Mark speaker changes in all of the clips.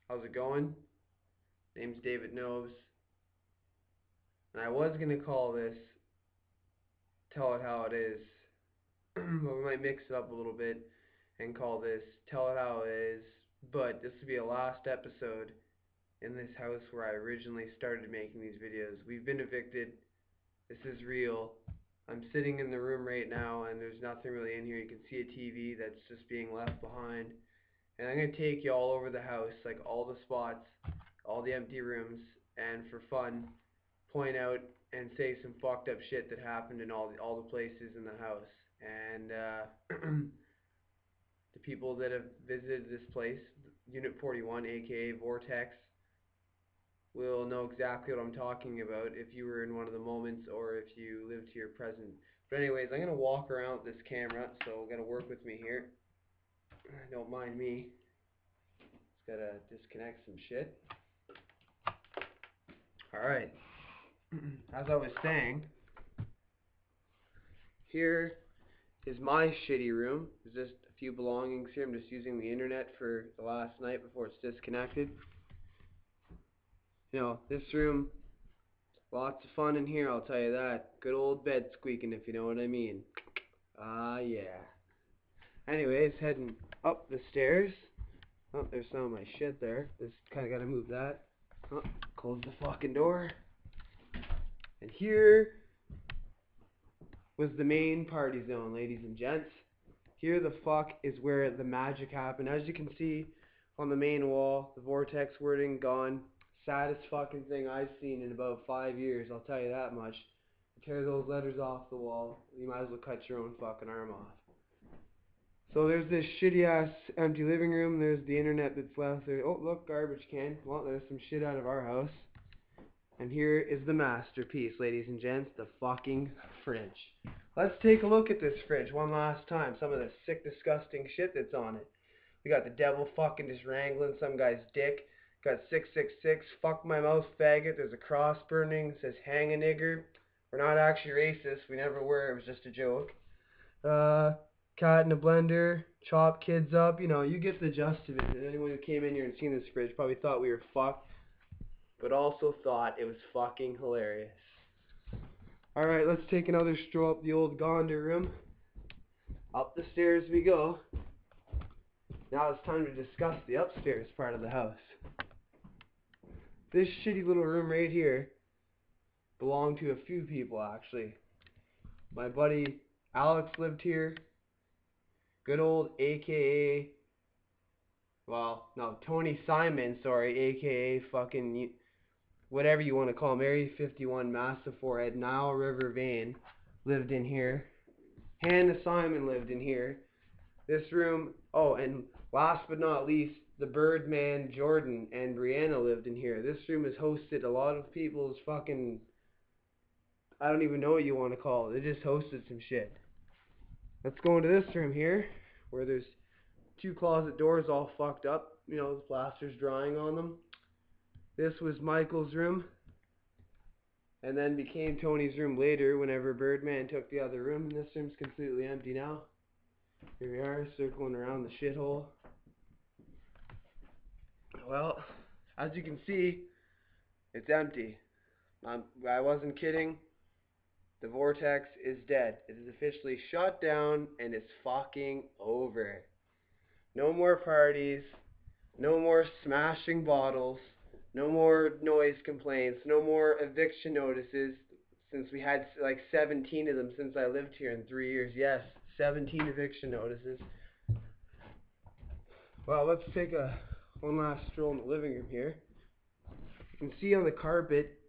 Speaker 1: How's it going? Name's David Knows, and I was gonna call this Tell It How It Is, but we might mix it up a little bit and call this Tell It How It Is, but this will be a last episode in this house where I originally started making these videos. We've been evicted. This is real. I'm sitting in the room right now and there's nothing really in here. You can see a TV that's just being left behind. And I'm going to take you all over the house, like all the spots, all the empty rooms, and for fun, point out and say some fucked up shit that happened in all the places in the house. And the people that have visited this place, Unit 41, A.K.A. Vortex, will know exactly what I'm talking about if you were in one of the moments or if you lived here present. But anyways, I'm going to walk around with this camera, so got to work with me here. Don't mind me. Just got to disconnect some shit. Alright. As I was saying, here is my shitty room. There's just a few belongings here. I'm just using the internet for the last night before it's disconnected. You know, this room, lots of fun in here, I'll tell you that. Good old bed squeaking, if you know what I mean. Ah, yeah. Anyways, heading up the stairs. Oh, there's some of my shit there. Just kind of got to move that. Oh, close the fucking door. And here was the main party zone, ladies and gents. Here the fuck is where the magic happened. As you can see on the main wall, the vortex wording gone. Saddest fucking thing I've seen in about 5 years, I'll tell you that much. Tear those letters off the wall, you might as well cut your own fucking arm off. So there's this shitty ass empty living room, there's the internet that's left there. Oh look, garbage can. Well, there's some shit out of our house. And here is the masterpiece, ladies and gents, the fucking fridge. Let's take a look at this fridge one last time. Some of the sick, disgusting shit that's on it. We got the devil fucking just wrangling some guy's dick. Got 666, fuck my mouth, faggot. There's a cross burning, it says hang a nigger. We're not actually racist, we never were, it was just a joke. Cat in a blender, chop kids up, you know, you get the gist of it. Anyone who came in here and seen this fridge probably thought we were fucked, but also thought it was fucking hilarious. Alright, let's take another stroll up the old Gonder room. Up the stairs we go. Now it's time to discuss the upstairs part of the house. This shitty little room right here belonged to a few people actually. My buddy Alex lived here. Good old A.K.A. Well, no, Tony Simon, sorry, A.K.A. fucking whatever you want to call him, Area 51, massive forehead, Nile River vein, lived in here. Hannah Simon lived in here. This room, oh, and last but not least, the Birdman, Jordan, and Brianna lived in here. This room has hosted a lot of people's fucking, I don't even know what you want to call it. It just hosted some shit. Let's go into this room here, where there's two closet doors all fucked up. You know, the plaster's drying on them. This was Michael's room, and then became Tony's room later whenever Birdman took the other room. And this room's completely empty now. Here we are, circling around the shithole. Well, as you can see, it's empty. I wasn't kidding. The vortex is dead. It is officially shut down and it's fucking over. No more parties. No more smashing bottles. No more noise complaints. No more eviction notices. Since we had like 17 of them since I lived here in 3 years. Yes, 17 eviction notices. Well, let's take one last stroll in the living room here. You can see on the carpet,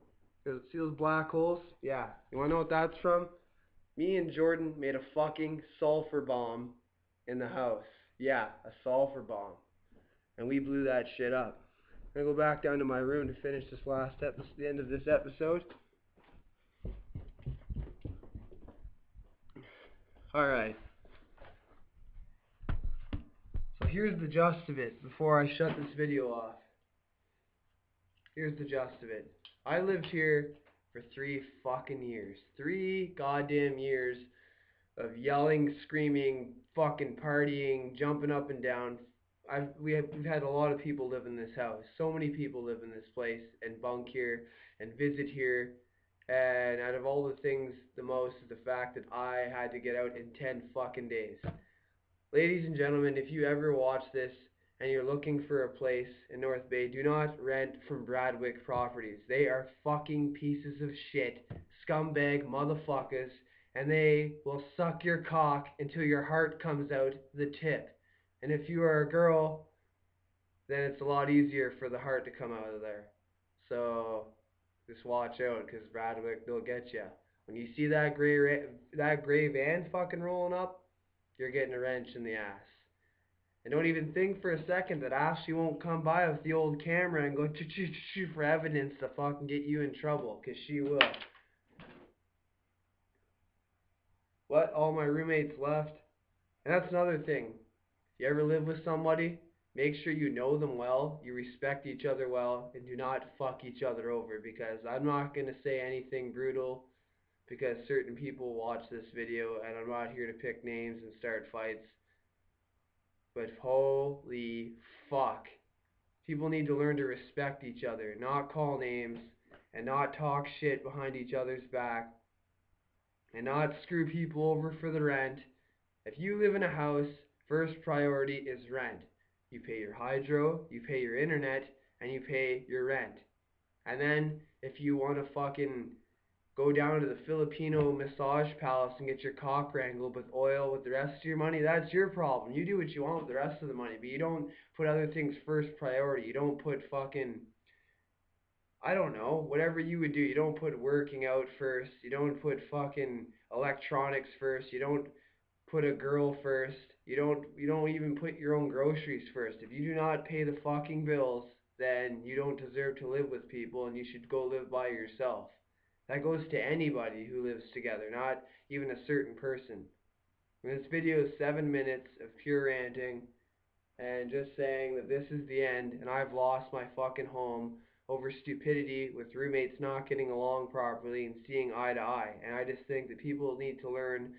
Speaker 1: see those black holes? Yeah. You want to know what that's from? Me and Jordan made a fucking sulfur bomb in the house. Yeah, a sulfur bomb. And we blew that shit up. I'm going to go back down to my room to finish this the end of this episode. Alright. So here's the gist of it before I shut this video off. Here's the gist of it. I lived here for 3 fucking years. 3 goddamn years of yelling, screaming, fucking partying, jumping up and down, we've had a lot of people live in this house. So many people live in this place and bunk here and visit here. And out of all the things, the most is the fact that I had to get out in 10 fucking days. Ladies and gentlemen, if you ever watch this and you're looking for a place in North Bay, do not rent from Bradwick Properties. They are fucking pieces of shit, scumbag motherfuckers, and they will suck your cock until your heart comes out the tip. And if you are a girl, then it's a lot easier for the heart to come out of there. So just watch out, because Bradwick, they'll get you. When you see that gray van fucking rolling up, you're getting a wrench in the ass. And don't even think for a second that Ashley won't come by with the old camera and go ch-ch-ch for evidence to fucking get you in trouble, because she will. What? All my roommates left? And that's another thing. If you ever live with somebody, make sure you know them well, you respect each other well, and do not fuck each other over, because I'm not going to say anything brutal, because certain people watch this video, and I'm not here to pick names and start fights. But holy fuck. People need to learn to respect each other, not call names, and not talk shit behind each other's back, and not screw people over for the rent. If you live in a house, first priority is rent. You pay your hydro, you pay your internet, and you pay your rent. And then, if you want to fucking go down to the Filipino massage palace and get your cock wrangled with oil with the rest of your money, that's your problem. You do what you want with the rest of the money, but you don't put other things first priority. You don't put fucking, I don't know, whatever you would do. You don't put working out first. You don't put fucking electronics first. You don't put a girl first. You don't even put your own groceries first. If you do not pay the fucking bills, then you don't deserve to live with people, and you should go live by yourself. That goes to anybody who lives together, not even a certain person. And this video is 7 minutes of pure ranting and just saying that this is the end and I've lost my fucking home over stupidity with roommates not getting along properly and seeing eye to eye. And I just think that people need to learn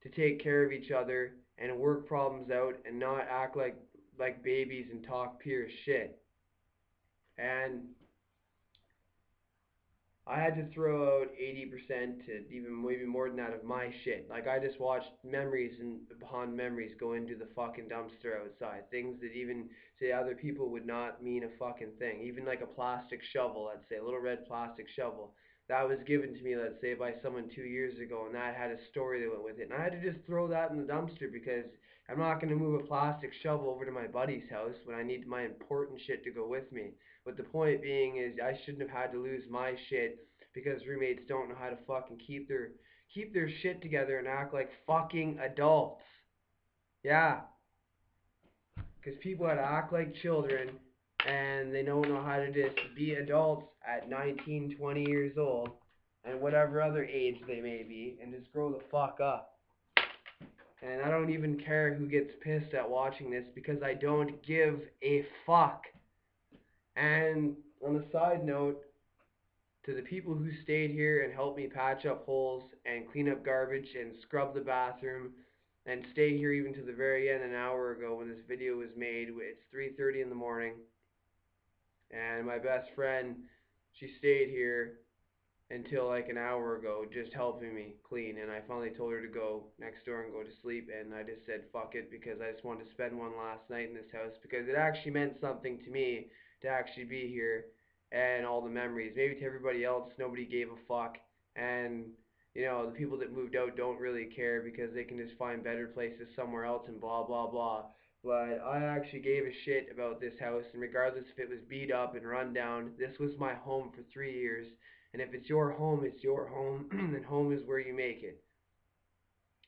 Speaker 1: to take care of each other and work problems out and not act like babies and talk pure shit. And I had to throw out 80% to even maybe more than that of my shit. Like, I just watched memories and upon memories go into the fucking dumpster outside. Things that even to other people would not mean a fucking thing. Even like a plastic shovel, let's say, a little red plastic shovel. That was given to me, let's say, by someone 2 years ago, and that had a story that went with it. And I had to just throw that in the dumpster because I'm not going to move a plastic shovel over to my buddy's house when I need my important shit to go with me. But the point being is I shouldn't have had to lose my shit because roommates don't know how to fucking keep their shit together and act like fucking adults. Yeah, because people had to act like children and they don't know how to just be adults at 19, 20 years old and whatever other age they may be and just grow the fuck up. And I don't even care who gets pissed at watching this because I don't give a fuck. And on a side note, to the people who stayed here and helped me patch up holes and clean up garbage and scrub the bathroom and stay here even to the very end an hour ago when this video was made. It's 3:30 in the morning and my best friend, she stayed here until like an hour ago just helping me clean, and I finally told her to go next door and go to sleep, and I just said fuck it because I just wanted to spend one last night in this house because it actually meant something to me to actually be here and all the memories. Maybe to everybody else nobody gave a fuck, and you know, the people that moved out don't really care because they can just find better places somewhere else and blah blah blah. But I actually gave a shit about this house, and regardless if it was beat up and run down, this was my home for 3 years. And if it's your home, it's your home, and home is where you make it.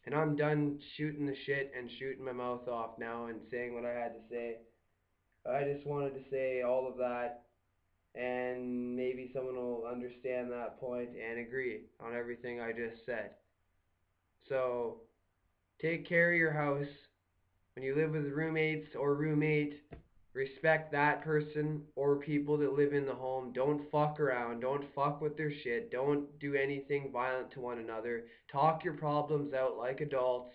Speaker 1: And I'm done shooting the shit and shooting my mouth off now and saying what I had to say. I just wanted to say all of that, and maybe someone will understand that point and agree on everything I just said. So, take care of your house. When you live with roommates or roommate, respect that person or people that live in the home. Don't fuck around. Don't fuck with their shit. Don't do anything violent to one another. Talk your problems out like adults.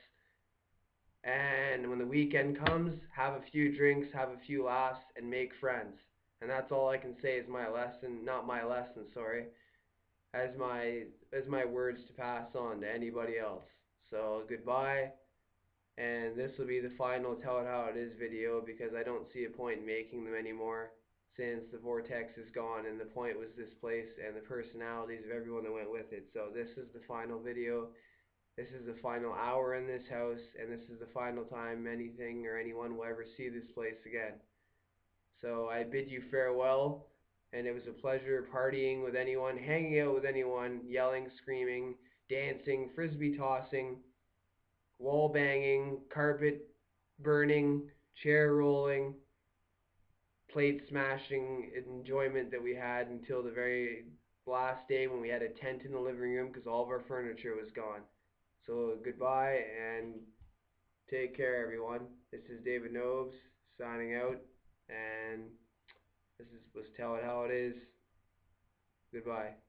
Speaker 1: And when the weekend comes, have a few drinks, have a few laughs, and make friends. And that's all I can say is my lesson, not my lesson, sorry, as my words to pass on to anybody else. So goodbye, and this will be the final Tell It How It Is video because I don't see a point in making them anymore since the vortex is gone and the point was this place and the personalities of everyone that went with it. So this is the final video. This is the final hour in this house, and this is the final time anything or anyone will ever see this place again. So I bid you farewell, and it was a pleasure partying with anyone, hanging out with anyone, yelling, screaming, dancing, frisbee tossing, wall banging, carpet burning, chair rolling, plate smashing enjoyment that we had until the very last day when we had a tent in the living room because all of our furniture was gone. So goodbye and take care, everyone. This is David Nobes signing out, and this was Tell It How It Is. Goodbye.